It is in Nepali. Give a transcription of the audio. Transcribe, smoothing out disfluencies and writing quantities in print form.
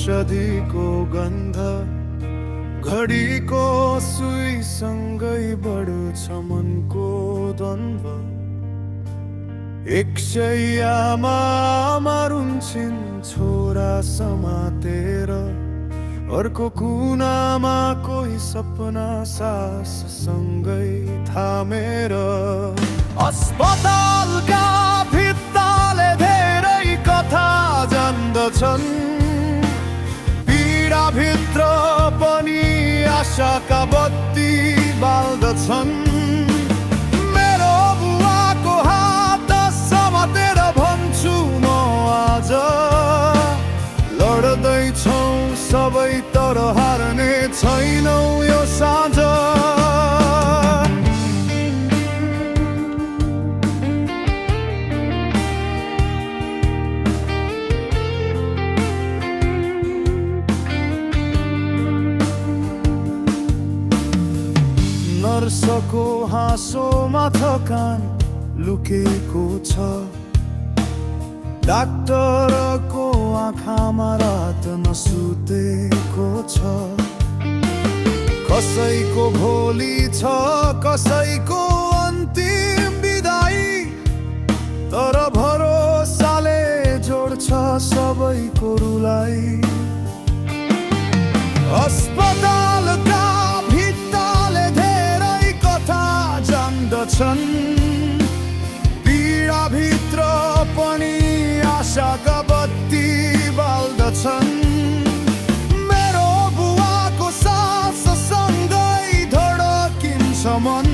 औषधिको गन्ध घडीको सुईसँगै बढ्छ मनको द्वन्द्व। एक शैयामा मारुन्छन् छोरा समातेर, अर्को कुनामा कोही सपना साससँगै थामेर। अस्पतालका भित्ताले धेरै कथा जान्दछन्, पीडाभित्र पनि आशाका बत्ती बाल्दछन्। मेरो बुवाको हात समातेर भन्छु म आज, लड्दैछौँ सबै तर हार्ने छैनौँ यो साँझ। नर्सको हाँसोमा थकान लुकेको छ, डाक्टरको आँखामा रात नसुतेको छ। कसैको भोलि छ कसैको अन्तिम बिदाई, तर भरोसाले जोड्छ सबैको रुलाई। अस्पतालका भित्ताले धेरै कथा जान्दछन्, पीडाभित्र पनि आशाका बत्ती बाल्दछन्। मेरो बुवाको साससँगै धडकिन्छ मन,